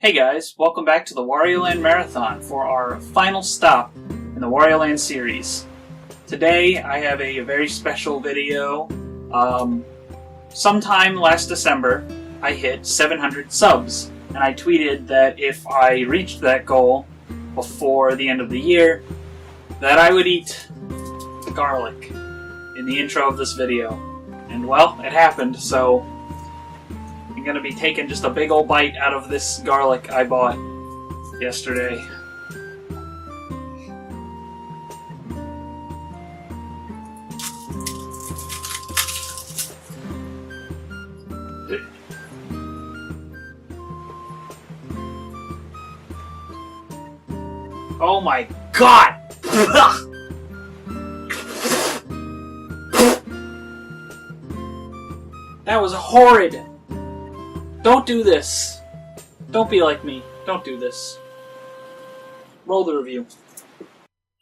Hey guys, welcome back to the Wario Land Marathon for our final stop in the Wario Land series. Today I have a very special video. Sometime last December I hit 700 subs, and I tweeted that if I reached that goal before the end of the year, that I would eat garlic in the intro of this video. And well, it happened, so I'm gonna be taking just a big old bite out of this garlic I bought yesterday. Oh my god! That was horrid! Don't do this. Don't be like me. Don't do this. Roll the review.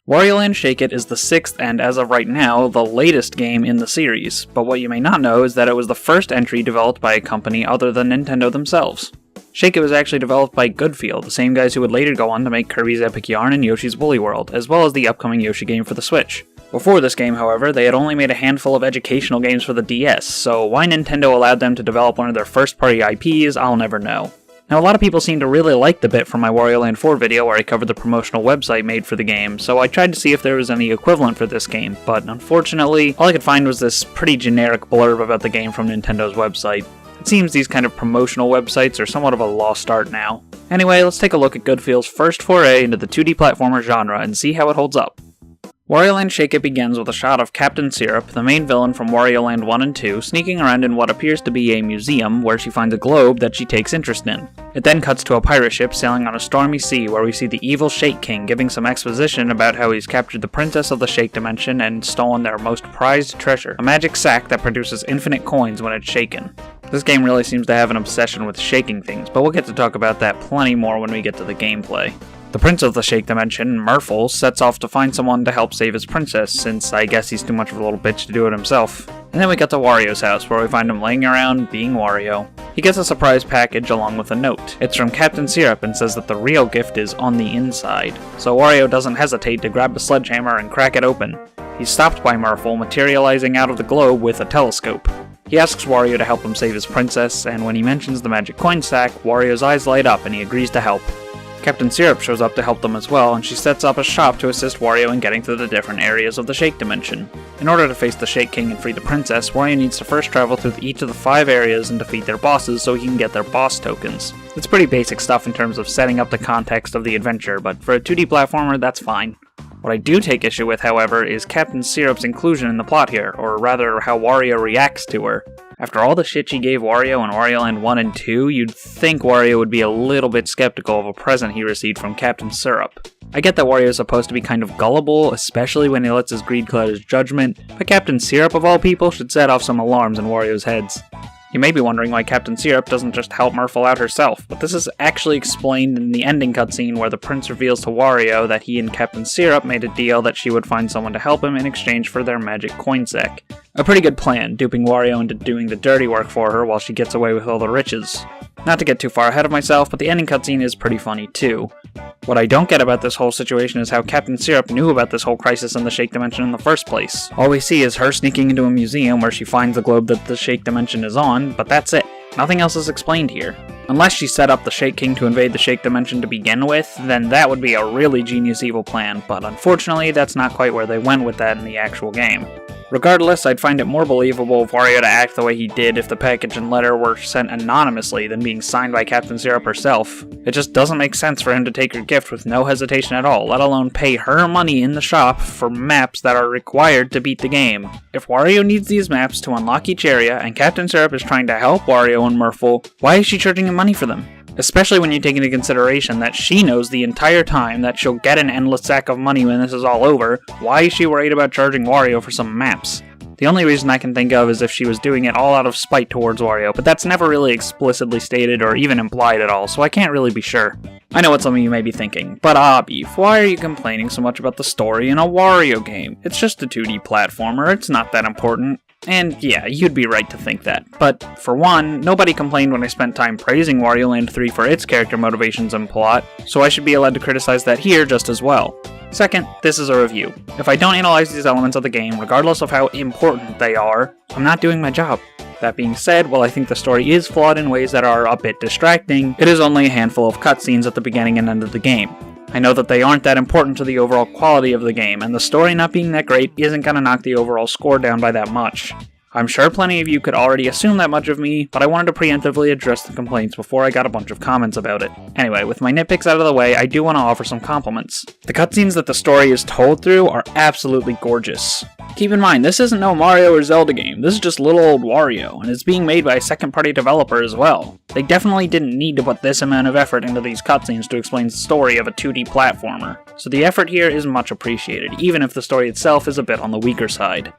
Wario Land Shake It is the 6th and, as of right now, the latest game in the series, but what you may not know is that it was the first entry developed by a company other than Nintendo themselves. Shake It was actually developed by Goodfield, the same guys who would later go on to make Kirby's Epic Yarn and Yoshi's Woolly World, as well as the upcoming Yoshi game for the Switch. Before this game, however, they had only made a handful of educational games for the DS, so why Nintendo allowed them to develop one of their first-party IPs, I'll never know. Now, a lot of people seem to really like the bit from my Wario Land 4 video where I covered the promotional website made for the game, so I tried to see if there was any equivalent for this game, but unfortunately, all I could find was this pretty generic blurb about the game from Nintendo's website. It seems these kind of promotional websites are somewhat of a lost art now. Anyway, let's take a look at Goodfield's first foray into the 2D platformer genre and see how it holds up. Wario Land Shake It begins with a shot of Captain Syrup, the main villain from Wario Land 1 and 2, sneaking around in what appears to be a museum where she finds a globe that she takes interest in. It then cuts to a pirate ship sailing on a stormy sea where we see the evil Shake King giving some exposition about how he's captured the princess of the Shake Dimension and stolen their most prized treasure, a magic sack that produces infinite coins when it's shaken. This game really seems to have an obsession with shaking things, but we'll get to talk about that plenty more when we get to the gameplay. The Prince of the Shake Dimension, Murphle, sets off to find someone to help save his princess, since I guess he's too much of a little bitch to do it himself. And then we get to Wario's house, where we find him laying around, being Wario. He gets a surprise package along with a note. It's from Captain Syrup and says that the real gift is on the inside. So Wario doesn't hesitate to grab a sledgehammer and crack it open. He's stopped by Murphle, materializing out of the globe with a telescope. He asks Wario to help him save his princess, and when he mentions the magic coin sack, Wario's eyes light up and he agrees to help. Captain Syrup shows up to help them as well, and she sets up a shop to assist Wario in getting to the different areas of the Shake Dimension. In order to face the Shake King and free the princess, Wario needs to first travel through each of the 5 areas and defeat their bosses so he can get their boss tokens. It's pretty basic stuff in terms of setting up the context of the adventure, but for a 2D platformer, that's fine. What I do take issue with, however, is Captain Syrup's inclusion in the plot here, or rather how Wario reacts to her. After all the shit she gave Wario in Wario Land 1 and 2, you'd think Wario would be a little bit skeptical of a present he received from Captain Syrup. I get that Wario is supposed to be kind of gullible, especially when he lets his greed cloud his judgment, but Captain Syrup of all people should set off some alarms in Wario's heads. You may be wondering why Captain Syrup doesn't just help Murphle out herself, but this is actually explained in the ending cutscene where the prince reveals to Wario that he and Captain Syrup made a deal that she would find someone to help him in exchange for their magic coin sack. A pretty good plan, duping Wario into doing the dirty work for her while she gets away with all the riches. Not to get too far ahead of myself, but the ending cutscene is pretty funny too. What I don't get about this whole situation is how Captain Syrup knew about this whole crisis in the Shake Dimension in the first place. All we see is her sneaking into a museum where she finds the globe that the Shake Dimension is on, but that's it. Nothing else is explained here. Unless she set up the Shake King to invade the Shake Dimension to begin with, then that would be a really genius evil plan, but unfortunately that's not quite where they went with that in the actual game. Regardless, I'd find it more believable of Wario to act the way he did if the package and letter were sent anonymously than being signed by Captain Syrup herself. It just doesn't make sense for him to take her gift with no hesitation at all, let alone pay her money in the shop for maps that are required to beat the game. If Wario needs these maps to unlock each area, and Captain Syrup is trying to help Wario and Murphle, why is she charging him money for them? Especially when you take into consideration that she knows the entire time that she'll get an endless sack of money when this is all over. Why is she worried about charging Wario for some maps? The only reason I can think of is if she was doing it all out of spite towards Wario, but that's never really explicitly stated or even implied at all, so I can't really be sure. I know what some of you may be thinking, but ahbeef, why are you complaining so much about the story in a Wario game? It's just a 2D platformer, it's not that important. And yeah, you'd be right to think that. But for one, nobody complained when I spent time praising Wario Land 3 for its character motivations and plot, so I should be allowed to criticize that here just as well. Second, this is a review. If I don't analyze these elements of the game, regardless of how important they are, I'm not doing my job. That being said, while I think the story is flawed in ways that are a bit distracting, it is only a handful of cutscenes at the beginning and end of the game. I know that they aren't that important to the overall quality of the game, and the story not being that great isn't gonna knock the overall score down by that much. I'm sure plenty of you could already assume that much of me, but I wanted to preemptively address the complaints before I got a bunch of comments about it. Anyway, with my nitpicks out of the way, I do want to offer some compliments. The cutscenes that the story is told through are absolutely gorgeous. Keep in mind, this isn't no Mario or Zelda game, this is just little old Wario, and it's being made by a second-party developer as well. They definitely didn't need to put this amount of effort into these cutscenes to explain the story of a 2D platformer, so the effort here is much appreciated, even if the story itself is a bit on the weaker side.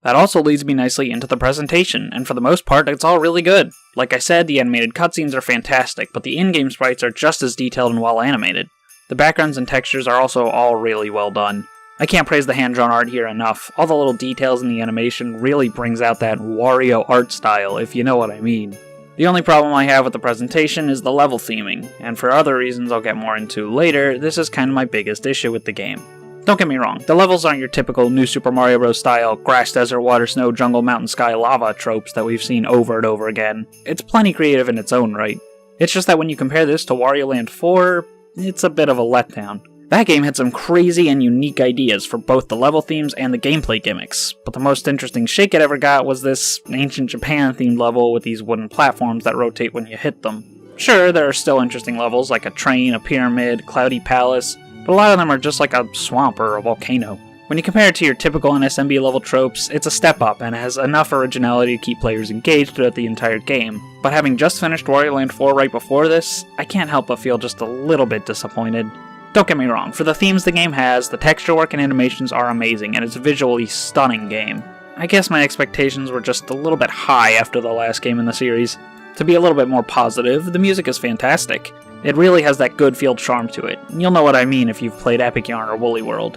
That also leads me nicely into the presentation, and for the most part, it's all really good. Like I said, the animated cutscenes are fantastic, but the in-game sprites are just as detailed and well animated. The backgrounds and textures are also all really well done. I can't praise the hand-drawn art here enough. All the little details in the animation really brings out that Wario art style, if you know what I mean. The only problem I have with the presentation is the level theming, and for other reasons I'll get more into later, this is kind of my biggest issue with the game. Don't get me wrong, the levels aren't your typical New Super Mario Bros. Style grass, desert, water, snow, jungle, mountain, sky, lava tropes that we've seen over and over again. It's plenty creative in its own right. It's just that when you compare this to Wario Land 4, it's a bit of a letdown. That game had some crazy and unique ideas for both the level themes and the gameplay gimmicks, but the most interesting Shake It ever got was this ancient Japan themed level with these wooden platforms that rotate when you hit them. Sure, there are still interesting levels like a train, a pyramid, cloudy palace, but a lot of them are just like a swamp or a volcano. When you compare it to your typical NSMB level tropes, it's a step up and has enough originality to keep players engaged throughout the entire game. But having just finished Wario Land 4 right before this, I can't help but feel just a little bit disappointed. Don't get me wrong, for the themes the game has, the texture work and animations are amazing, and it's a visually stunning game. I guess my expectations were just a little bit high after the last game in the series. To be a little bit more positive, the music is fantastic. It really has that good feel charm to it. You'll know what I mean if you've played Epic Yarn or Woolly World.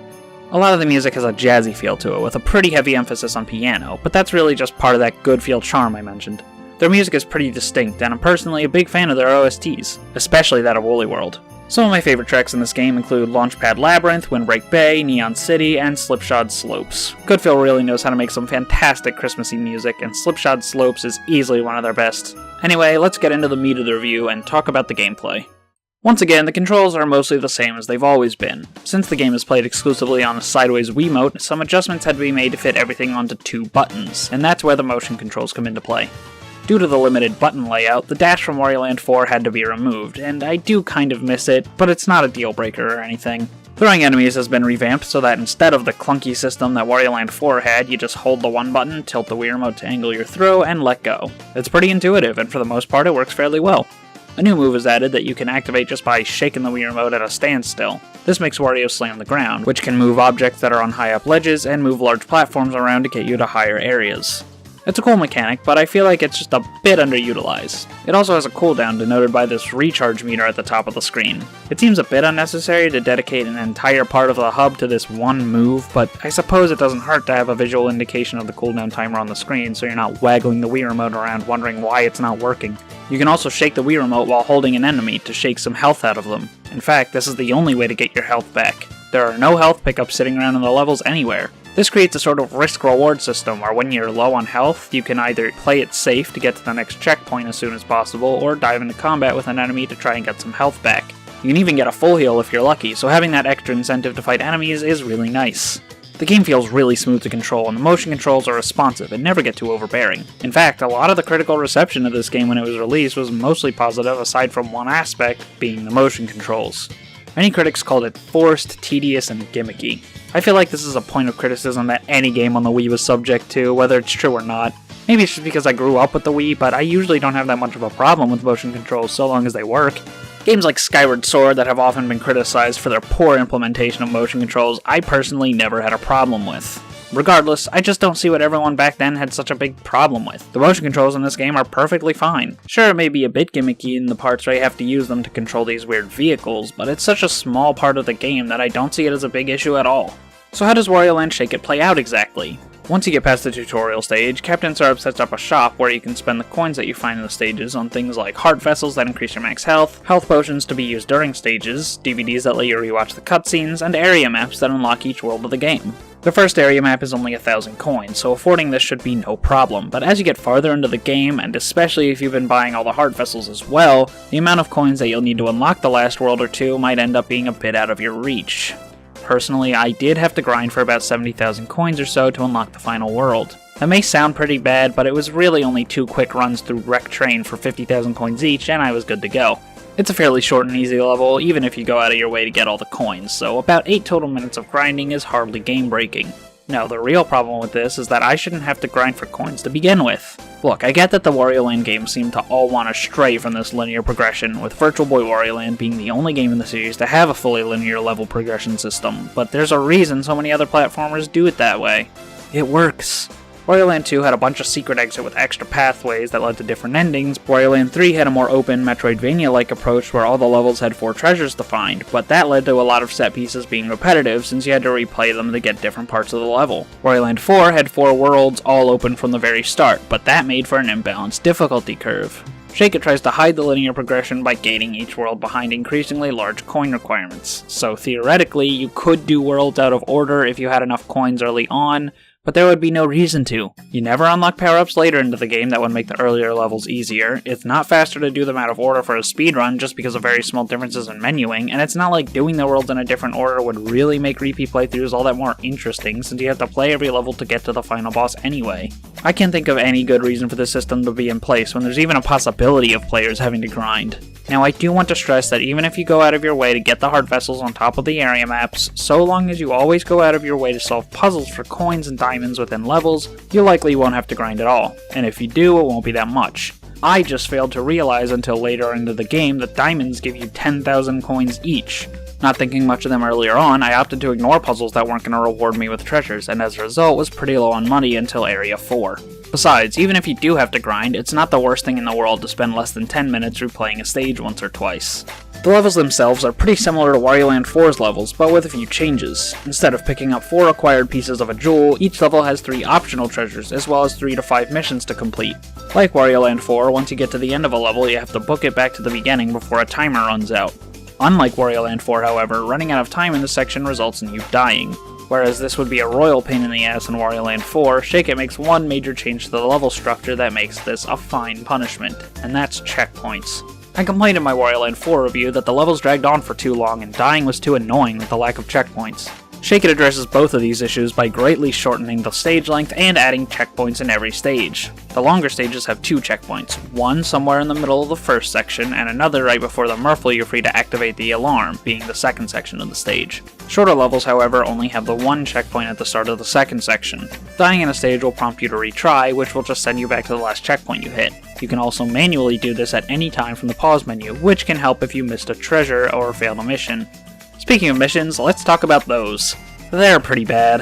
A lot of the music has a jazzy feel to it, with a pretty heavy emphasis on piano, but that's really just part of that good feel charm I mentioned. Their music is pretty distinct, and I'm personally a big fan of their OSTs, especially that of Woolly World. Some of my favorite tracks in this game include Launchpad Labyrinth, Windbreak Bay, Neon City, and Slipshod Slopes. Goodfill really knows how to make some fantastic Christmassy music, and Slipshod Slopes is easily one of their best. Anyway, let's get into the meat of the review and talk about the gameplay. Once again, the controls are mostly the same as they've always been. Since the game is played exclusively on a sideways Wiimote, some adjustments had to be made to fit everything onto 2 buttons, and that's where the motion controls come into play. Due to the limited button layout, the dash from Wario Land 4 had to be removed, and I do kind of miss it, but it's not a deal breaker or anything. Throwing enemies has been revamped so that instead of the clunky system that Wario Land 4 had, you just hold the one button, tilt the Wii Remote to angle your throw, and let go. It's pretty intuitive, and for the most part it works fairly well. A new move is added that you can activate just by shaking the Wii Remote at a standstill. This makes Wario slam the ground, which can move objects that are on high up ledges and move large platforms around to get you to higher areas. It's a cool mechanic, but I feel like it's just a bit underutilized. It also has a cooldown denoted by this recharge meter at the top of the screen. It seems a bit unnecessary to dedicate an entire part of the hub to this one move, but I suppose it doesn't hurt to have a visual indication of the cooldown timer on the screen so you're not waggling the Wii Remote around wondering why it's not working. You can also shake the Wii Remote while holding an enemy to shake some health out of them. In fact, this is the only way to get your health back. There are no health pickups sitting around in the levels anywhere. This creates a sort of risk-reward system where when you're low on health, you can either play it safe to get to the next checkpoint as soon as possible, or dive into combat with an enemy to try and get some health back. You can even get a full heal if you're lucky, so having that extra incentive to fight enemies is really nice. The game feels really smooth to control, and the motion controls are responsive and never get too overbearing. In fact, a lot of the critical reception of this game when it was released was mostly positive aside from one aspect, being the motion controls. Many critics called it forced, tedious, and gimmicky. I feel like this is a point of criticism that any game on the Wii was subject to, whether it's true or not. Maybe it's just because I grew up with the Wii, but I usually don't have that much of a problem with motion controls so long as they work. Games like Skyward Sword that have often been criticized for their poor implementation of motion controls, I personally never had a problem with. Regardless, I just don't see what everyone back then had such a big problem with. The motion controls in this game are perfectly fine. Sure, it may be a bit gimmicky in the parts where you have to use them to control these weird vehicles, but it's such a small part of the game that I don't see it as a big issue at all. So how does Wario Land Shake It play out exactly? Once you get past the tutorial stage, Captain Syrup sets up a shop where you can spend the coins that you find in the stages on things like heart vessels that increase your max health potions to be used during stages, DVDs that let you rewatch the cutscenes, and area maps that unlock each world of the game. The first area map is only 1,000 coins, so affording this should be no problem, but as you get farther into the game, and especially if you've been buying all the heart vessels as well, the amount of coins that you'll need to unlock the last world or two might end up being a bit out of your reach. Personally, I did have to grind for about 70,000 coins or so to unlock the final world. That may sound pretty bad, but it was really only 2 quick runs through Wreck Train for 50,000 coins each, and I was good to go. It's a fairly short and easy level, even if you go out of your way to get all the coins, so about 8 total minutes of grinding is hardly game-breaking. Now, the real problem with this is that I shouldn't have to grind for coins to begin with. Look, I get that the Wario Land games seem to all want to stray from this linear progression, with Virtual Boy Wario Land being the only game in the series to have a fully linear level progression system, but there's a reason so many other platformers do it that way. It works. Wario Land 2 had a bunch of secret exit with extra pathways that led to different endings. Wario Land 3 had a more open, Metroidvania-like approach where all the levels had 4 treasures to find, but that led to a lot of set pieces being repetitive since you had to replay them to get different parts of the level. Wario Land 4 had 4 worlds all open from the very start, but that made for an imbalanced difficulty curve. Shake It tries to hide the linear progression by gating each world behind increasingly large coin requirements. So theoretically, you could do worlds out of order if you had enough coins early on, but there would be no reason to. You never unlock power-ups later into the game that would make the earlier levels easier, it's not faster to do them out of order for a speedrun just because of very small differences in menuing, and it's not like doing the worlds in a different order would really make repeat playthroughs all that more interesting since you have to play every level to get to the final boss anyway. I can't think of any good reason for this system to be in place when there's even a possibility of players having to grind. Now, I do want to stress that even if you go out of your way to get the heart vessels on top of the area maps, so long as you always go out of your way to solve puzzles for coins and diamonds within levels, you likely won't have to grind at all, and if you do, it won't be that much. I just failed to realize until later into the game that diamonds give you 10,000 coins each. Not thinking much of them earlier on, I opted to ignore puzzles that weren't going to reward me with treasures, and as a result was pretty low on money until Area 4. Besides, even if you do have to grind, it's not the worst thing in the world to spend less than 10 minutes replaying a stage once or twice. The levels themselves are pretty similar to Wario Land 4's levels, but with a few changes. Instead of picking up 4 acquired pieces of a jewel, each level has 3 optional treasures, as well as 3 to 5 missions to complete. Like Wario Land 4, once you get to the end of a level, you have to book it back to the beginning before a timer runs out. Unlike Wario Land 4, however, running out of time in this section results in you dying. Whereas this would be a royal pain in the ass in Wario Land 4, Shake It makes one major change to the level structure that makes this a fine punishment, and that's checkpoints. I complained in my Wario Land 4 review that the levels dragged on for too long and dying was too annoying with the lack of checkpoints. Shake It addresses both of these issues by greatly shortening the stage length and adding checkpoints in every stage. The longer stages have 2 checkpoints, one somewhere in the middle of the first section and another right before the Murphle you're free to activate the alarm, being the second section of the stage. Shorter levels, however, only have the one checkpoint at the start of the second section. Dying in a stage will prompt you to retry, which will just send you back to the last checkpoint you hit. You can also manually do this at any time from the pause menu, which can help if you missed a treasure or failed a mission. Speaking of missions, let's talk about those. They're pretty bad.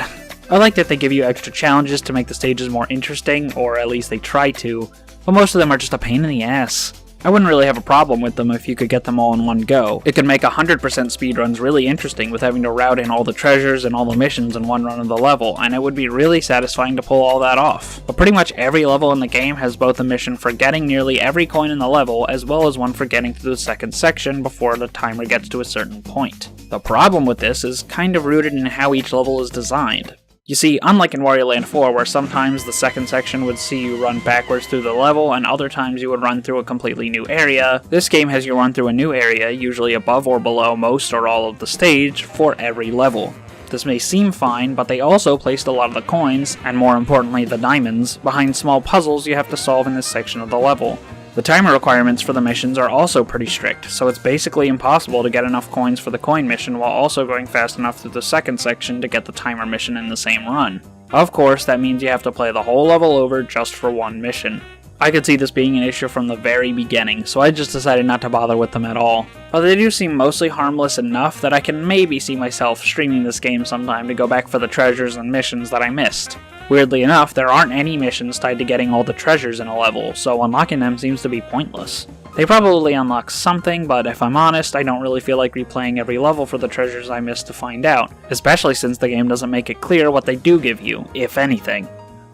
I like that they give you extra challenges to make the stages more interesting, or at least they try to, but most of them are just a pain in the ass. I wouldn't really have a problem with them if you could get them all in one go. It could make 100% speedruns really interesting with having to route in all the treasures and all the missions in one run of the level, and it would be really satisfying to pull all that off. But pretty much every level in the game has both a mission for getting nearly every coin in the level, as well as one for getting through the second section before the timer gets to a certain point. The problem with this is kind of rooted in how each level is designed. You see, unlike in Wario Land 4, where sometimes the second section would see you run backwards through the level, and other times you would run through a completely new area, this game has you run through a new area, usually above or below most or all of the stage, for every level. This may seem fine, but they also placed a lot of the coins, and more importantly the diamonds, behind small puzzles you have to solve in this section of the level. The timer requirements for the missions are also pretty strict, so it's basically impossible to get enough coins for the coin mission while also going fast enough through the second section to get the timer mission in the same run. Of course, that means you have to play the whole level over just for one mission. I could see this being an issue from the very beginning, so I just decided not to bother with them at all. But they do seem mostly harmless enough that I can maybe see myself streaming this game sometime to go back for the treasures and missions that I missed. Weirdly enough, there aren't any missions tied to getting all the treasures in a level, so unlocking them seems to be pointless. They probably unlock something, but if I'm honest, I don't really feel like replaying every level for the treasures I missed to find out, especially since the game doesn't make it clear what they do give you, if anything.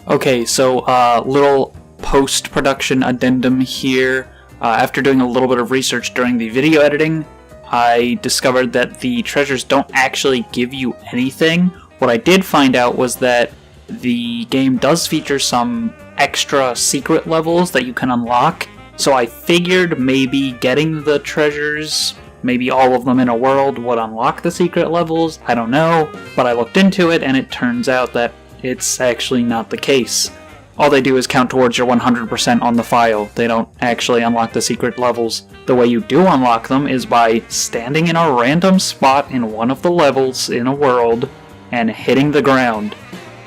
Okay, so little post-production addendum here. After doing a little bit of research during the video editing, I discovered that the treasures don't actually give you anything. What I did find out was that the game does feature some extra secret levels that you can unlock, so I figured maybe getting the treasures, maybe all of them in a world, would unlock the secret levels. I don't know, but I looked into it and it turns out that it's actually not the case. All they do is count towards your 100% on the file. They don't actually unlock the secret levels. The way you do unlock them is by standing in a random spot in one of the levels in a world and hitting the ground.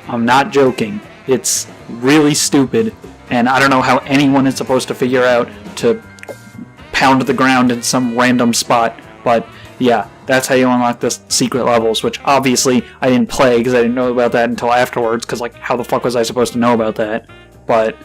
I'm not joking. It's really stupid, and I don't know how anyone is supposed to figure out to pound the ground in some random spot, but yeah, that's how you unlock the secret levels, which obviously I didn't play because I didn't know about that until afterwards, because like, how the fuck was I supposed to know about that? But,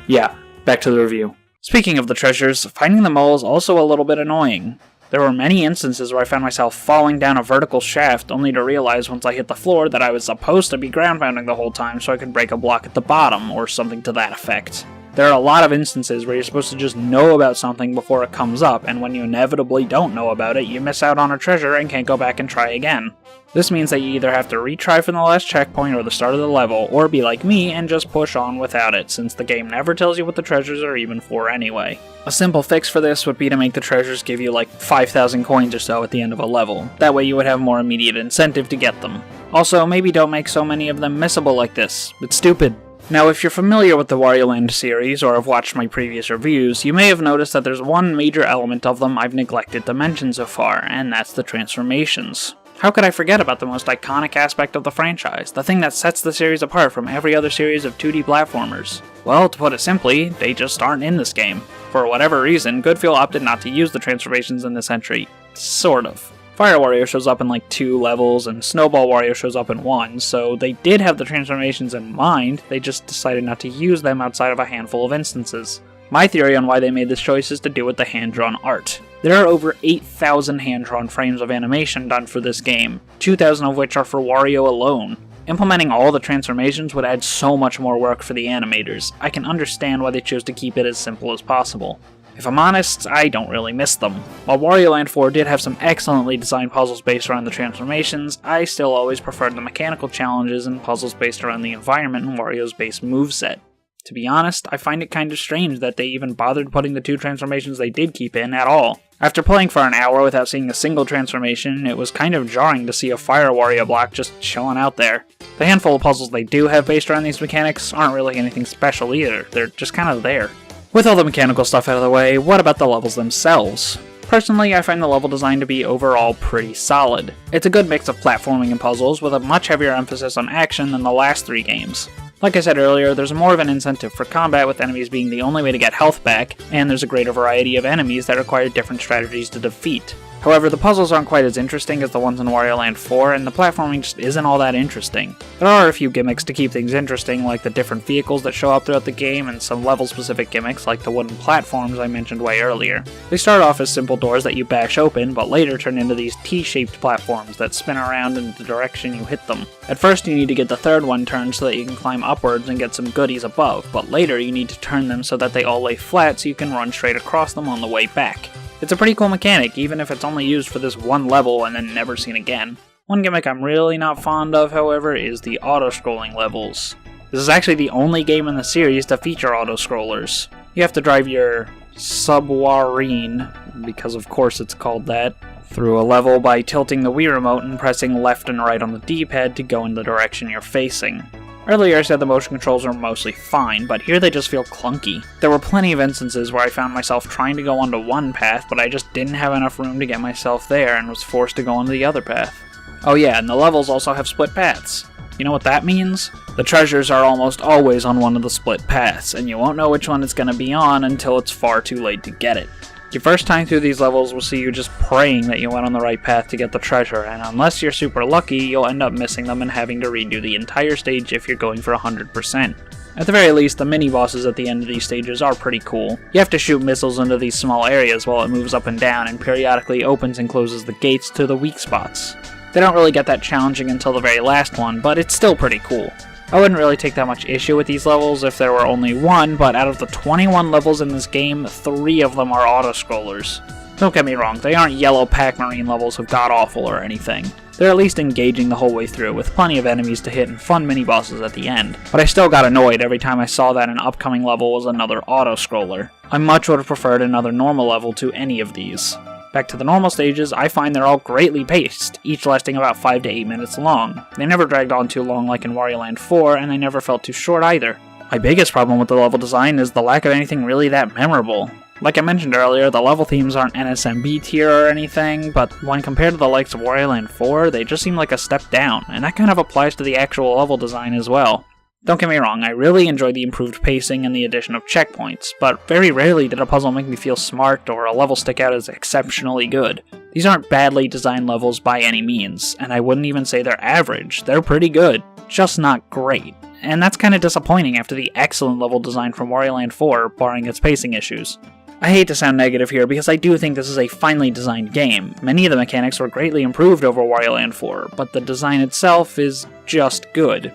yeah, back to the review. Speaking of the treasures, finding them all is also a little bit annoying. There were many instances where I found myself falling down a vertical shaft only to realize once I hit the floor that I was supposed to be ground pounding the whole time so I could break a block at the bottom, or something to that effect. There are a lot of instances where you're supposed to just know about something before it comes up, and when you inevitably don't know about it, you miss out on a treasure and can't go back and try again. This means that you either have to retry from the last checkpoint or the start of the level, or be like me and just push on without it, since the game never tells you what the treasures are even for anyway. A simple fix for this would be to make the treasures give you like 5,000 coins or so at the end of a level. That way you would have more immediate incentive to get them. Also, maybe don't make so many of them missable like this. It's stupid. Now, if you're familiar with the Wario Land series, or have watched my previous reviews, you may have noticed that there's one major element of them I've neglected to mention so far, and that's the transformations. How could I forget about the most iconic aspect of the franchise, the thing that sets the series apart from every other series of 2D platformers? Well, to put it simply, they just aren't in this game. For whatever reason, Goodfeel opted not to use the transformations in this entry. Sort of. Fire Wario shows up in like 2 levels, and Snowball Wario shows up in 1, so they did have the transformations in mind, they just decided not to use them outside of a handful of instances. My theory on why they made this choice is to do with the hand-drawn art. There are over 8,000 hand-drawn frames of animation done for this game, 2,000 of which are for Wario alone. Implementing all the transformations would add so much more work for the animators. I can understand why they chose to keep it as simple as possible. If I'm honest, I don't really miss them. While Wario Land 4 did have some excellently designed puzzles based around the transformations, I still always preferred the mechanical challenges and puzzles based around the environment and Wario's base moveset. To be honest, I find it kind of strange that they even bothered putting the 2 transformations they did keep in at all. After playing for an hour without seeing a single transformation, it was kind of jarring to see a Fire Wario block just chilling out there. The handful of puzzles they do have based around these mechanics aren't really anything special either, they're just kind of there. With all the mechanical stuff out of the way, what about the levels themselves? Personally, I find the level design to be overall pretty solid. It's a good mix of platforming and puzzles, with a much heavier emphasis on action than the last 3 games. Like I said earlier, there's more of an incentive for combat, with enemies being the only way to get health back, and there's a greater variety of enemies that require different strategies to defeat. However, the puzzles aren't quite as interesting as the ones in Wario Land 4, and the platforming just isn't all that interesting. There are a few gimmicks to keep things interesting, like the different vehicles that show up throughout the game, and some level-specific gimmicks like the wooden platforms I mentioned way earlier. They start off as simple doors that you bash open, but later turn into these T-shaped platforms that spin around in the direction you hit them. At first you need to get the third one turned so that you can climb upwards and get some goodies above, but later you need to turn them so that they all lay flat so you can run straight across them on the way back. It's a pretty cool mechanic, even if it's only used for this one level and then never seen again. One gimmick I'm really not fond of, however, is the auto-scrolling levels. This is actually the only game in the series to feature auto-scrollers. You have to drive your submarine, because of course it's called that, through a level by tilting the Wii remote and pressing left and right on the D-pad to go in the direction you're facing. Earlier I said the motion controls are mostly fine, but here they just feel clunky. There were plenty of instances where I found myself trying to go onto one path, but I just didn't have enough room to get myself there and was forced to go onto the other path. Oh yeah, and the levels also have split paths. You know what that means? The treasures are almost always on one of the split paths, and you won't know which one it's going to be on until it's far too late to get it. Your first time through these levels will see you just praying that you went on the right path to get the treasure, and unless you're super lucky, you'll end up missing them and having to redo the entire stage if you're going for 100%. At the very least, the mini-bosses at the end of these stages are pretty cool. You have to shoot missiles into these small areas while it moves up and down and periodically opens and closes the gates to the weak spots. They don't really get that challenging until the very last one, but it's still pretty cool. I wouldn't really take that much issue with these levels if there were only one, but out of the 21 levels in this game, 3 of them are auto-scrollers. Don't get me wrong, they aren't yellow Pac-Marine levels of god-awful or anything. They're at least engaging the whole way through, with plenty of enemies to hit and fun mini-bosses at the end. But I still got annoyed every time I saw that an upcoming level was another auto-scroller. I much would have preferred another normal level to any of these. Back to the normal stages, I find they're all greatly paced, each lasting about 5 to 8 minutes long. They never dragged on too long like in Wario Land 4, and they never felt too short either. My biggest problem with the level design is the lack of anything really that memorable. Like I mentioned earlier, the level themes aren't NSMB tier or anything, but when compared to the likes of Wario Land 4, they just seem like a step down, and that kind of applies to the actual level design as well. Don't get me wrong, I really enjoy the improved pacing and the addition of checkpoints, but very rarely did a puzzle make me feel smart or a level stick out as exceptionally good. These aren't badly designed levels by any means, and I wouldn't even say they're average, they're pretty good, just not great. And that's kinda disappointing after the excellent level design from Wario Land 4, barring its pacing issues. I hate to sound negative here because I do think this is a finely designed game. Many of the mechanics were greatly improved over Wario Land 4, but the design itself is just good.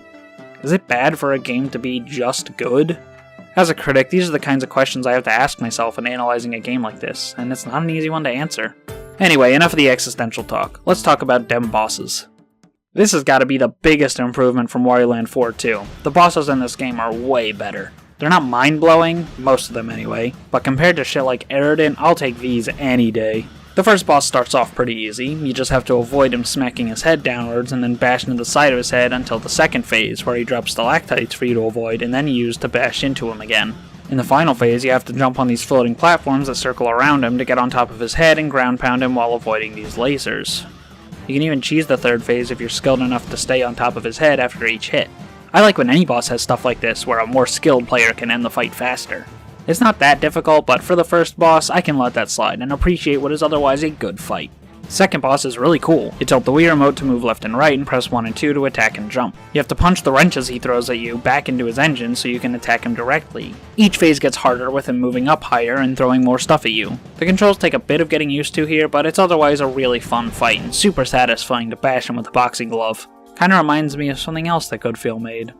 Is it bad for a game to be just good? As a critic, these are the kinds of questions I have to ask myself in analyzing a game like this, and it's not an easy one to answer. Anyway, enough of the existential talk. Let's talk about dem bosses. This has got to be the biggest improvement from Wario Land 4 too. The bosses in this game are way better. They're not mind-blowing, most of them anyway, but compared to shit like Aridin, I'll take these any day. The first boss starts off pretty easy, you just have to avoid him smacking his head downwards and then bash into the side of his head until the second phase, where he drops stalactites for you to avoid and then use to bash into him again. In the final phase, you have to jump on these floating platforms that circle around him to get on top of his head and ground pound him while avoiding these lasers. You can even cheese the third phase if you're skilled enough to stay on top of his head after each hit. I like when any boss has stuff like this, where a more skilled player can end the fight faster. It's not that difficult, but for the first boss, I can let that slide and appreciate what is otherwise a good fight. Second boss is really cool. You tilt the Wii remote to move left and right and press 1 and 2 to attack and jump. You have to punch the wrenches he throws at you back into his engine so you can attack him directly. Each phase gets harder with him moving up higher and throwing more stuff at you. The controls take a bit of getting used to here, but it's otherwise a really fun fight and super satisfying to bash him with a boxing glove. Kinda reminds me of something else that Godfield made.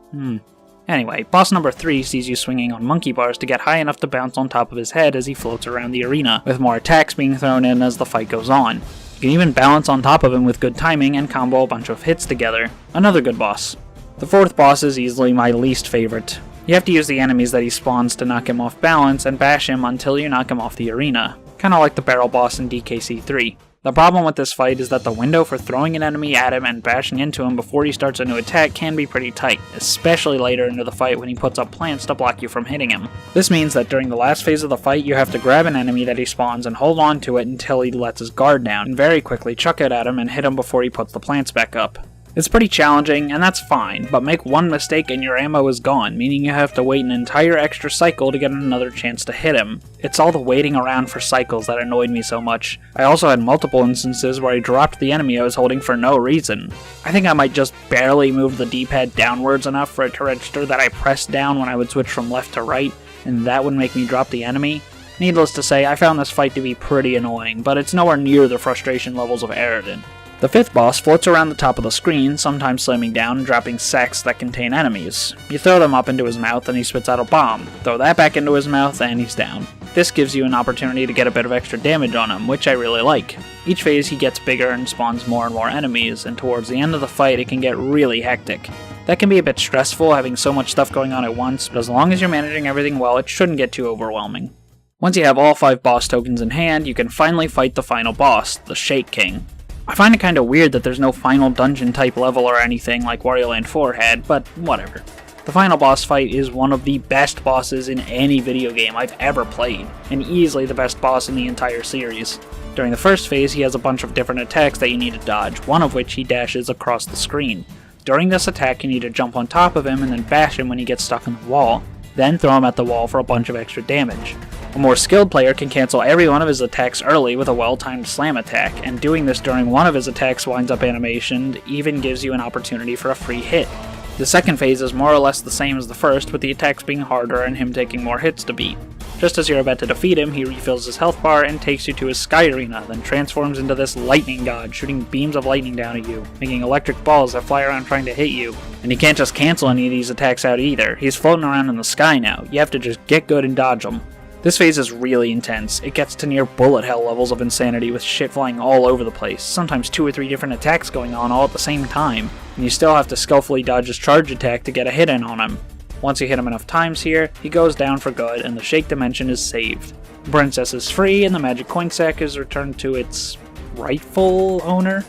Anyway, boss number 3 sees you swinging on monkey bars to get high enough to bounce on top of his head as he floats around the arena, with more attacks being thrown in as the fight goes on. You can even balance on top of him with good timing and combo a bunch of hits together. Another good boss. The fourth boss is easily my least favorite. You have to use the enemies that he spawns to knock him off balance and bash him until you knock him off the arena. Kinda like the barrel boss in DKC 3. The problem with this fight is that the window for throwing an enemy at him and bashing into him before he starts a new attack can be pretty tight, especially later into the fight when he puts up plants to block you from hitting him. This means that during the last phase of the fight, you have to grab an enemy that he spawns and hold on to it until he lets his guard down, and very quickly chuck it at him and hit him before he puts the plants back up. It's pretty challenging, and that's fine, but make one mistake and your ammo is gone, meaning you have to wait an entire extra cycle to get another chance to hit him. It's all the waiting around for cycles that annoyed me so much. I also had multiple instances where I dropped the enemy I was holding for no reason. I think I might just barely move the D-pad downwards enough for it to register that I pressed down when I would switch from left to right, and that would make me drop the enemy. Needless to say, I found this fight to be pretty annoying, but it's nowhere near the frustration levels of Aridin. The fifth boss floats around the top of the screen, sometimes slamming down and dropping sacks that contain enemies. You throw them up into his mouth and he spits out a bomb. Throw that back into his mouth and he's down. This gives you an opportunity to get a bit of extra damage on him, which I really like. Each phase he gets bigger and spawns more and more enemies, and towards the end of the fight it can get really hectic. That can be a bit stressful having so much stuff going on at once, but as long as you're managing everything well, it shouldn't get too overwhelming. Once you have all 5 boss tokens in hand, you can finally fight the final boss, the Shake King. I find it kinda weird that there's no final dungeon type level or anything like Wario Land 4 had, but whatever. The final boss fight is one of the best bosses in any video game I've ever played, and easily the best boss in the entire series. During the first phase, he has a bunch of different attacks that you need to dodge, one of which he dashes across the screen. During this attack, you need to jump on top of him and then bash him when he gets stuck in the wall, then throw him at the wall for a bunch of extra damage. A more skilled player can cancel every one of his attacks early with a well-timed slam attack, and doing this during one of his attacks winds up animationed even gives you an opportunity for a free hit. The second phase is more or less the same as the first, with the attacks being harder and him taking more hits to beat. Just as you're about to defeat him, he refills his health bar and takes you to his sky arena, then transforms into this lightning god, shooting beams of lightning down at you, making electric balls that fly around trying to hit you. And you can't just cancel any of these attacks out either. He's floating around in the sky now. You have to just get good and dodge them. This phase is really intense. It gets to near bullet hell levels of insanity with shit flying all over the place, sometimes 2 or 3 different attacks going on all at the same time, and you still have to skillfully dodge his charge attack to get a hit in on him. Once you hit him enough times here, he goes down for good and the Shake Dimension is saved. The Princess is free and the magic coin sack is returned to its rightful owner.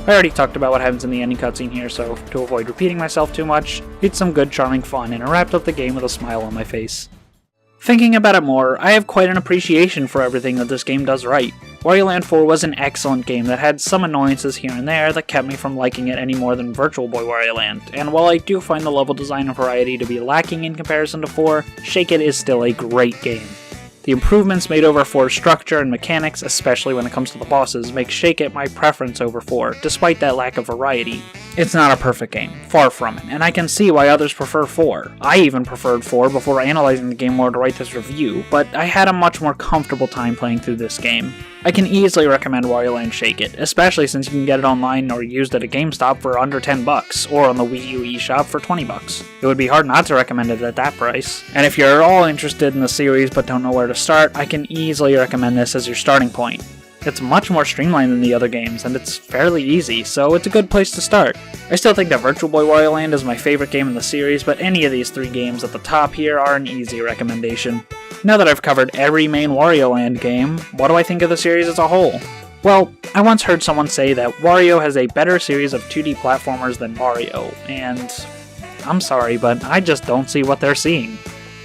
I already talked about what happens in the ending cutscene here, so to avoid repeating myself too much, it's some good charming fun and I wrapped up the game with a smile on my face. Thinking about it more, I have quite an appreciation for everything that this game does right. Wario Land 4 was an excellent game that had some annoyances here and there that kept me from liking it any more than Virtual Boy Wario Land, and while I do find the level design and variety to be lacking in comparison to 4, Shake It is still a great game. The improvements made over 4's structure and mechanics, especially when it comes to the bosses, make Shake It my preference over 4, despite that lack of variety. It's not a perfect game, far from it, and I can see why others prefer 4. I even preferred 4 before analyzing the game more to write this review, but I had a much more comfortable time playing through this game. I can easily recommend Wario Land Shake It, especially since you can get it online or used at a GameStop for under $10, or on the Wii U eShop for $20. It would be hard not to recommend it at that price. And if you're at all interested in the series but don't know where to start, I can easily recommend this as your starting point. It's much more streamlined than the other games, and it's fairly easy, so it's a good place to start. I still think that Virtual Boy Wario Land is my favorite game in the series, but any of these 3 games at the top here are an easy recommendation. Now that I've covered every main Wario Land game, what do I think of the series as a whole? Well, I once heard someone say that Wario has a better series of 2D platformers than Mario, and I'm sorry, but I just don't see what they're seeing.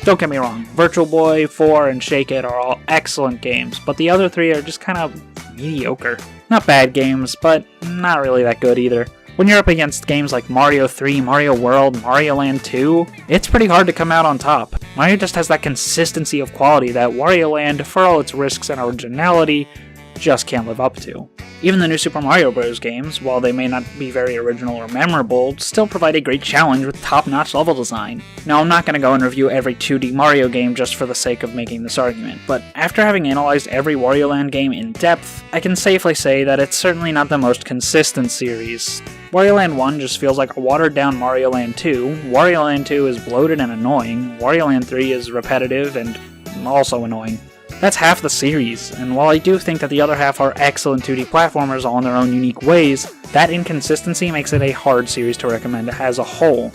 Don't get me wrong, Virtual Boy, 4, and Shake It are all excellent games, but the other 3 are just kind of mediocre. Not bad games, but not really that good either. When you're up against games like Mario 3, Mario World, Mario Land 2, it's pretty hard to come out on top. Mario just has that consistency of quality that Wario Land, for all its risks and originality, just can't live up to. Even the new Super Mario Bros. Games, while they may not be very original or memorable, still provide a great challenge with top-notch level design. Now, I'm not going to go and review every 2D Mario game just for the sake of making this argument, but after having analyzed every Wario Land game in depth, I can safely say that it's certainly not the most consistent series. Wario Land 1 just feels like a watered-down Mario Land 2, Wario Land 2 is bloated and annoying, Wario Land 3 is repetitive and also annoying. That's half the series, and while I do think that the other half are excellent 2D platformers all in their own unique ways, that inconsistency makes it a hard series to recommend as a whole.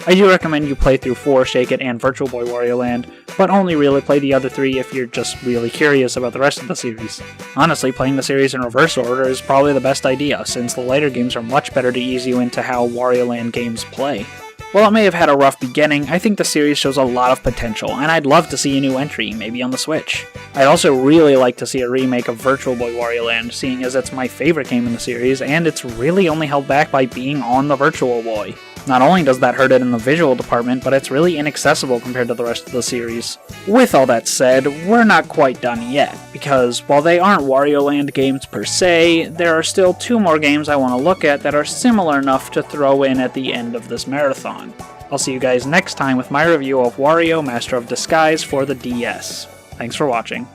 I do recommend you play through 4, Shake It, and Virtual Boy Wario Land, but only really play the other 3 if you're just really curious about the rest of the series. Honestly, playing the series in reverse order is probably the best idea, since the later games are much better to ease you into how Wario Land games play. While it may have had a rough beginning, I think the series shows a lot of potential, and I'd love to see a new entry, maybe on the Switch. I'd also really like to see a remake of Virtual Boy Wario Land, seeing as it's my favorite game in the series, and it's really only held back by being on the Virtual Boy. Not only does that hurt it in the visual department, but it's really inaccessible compared to the rest of the series. With all that said, we're not quite done yet, because while they aren't Wario Land games per se, there are still 2 more games I want to look at that are similar enough to throw in at the end of this marathon. I'll see you guys next time with my review of Wario Master of Disguise for the DS. Thanks for watching.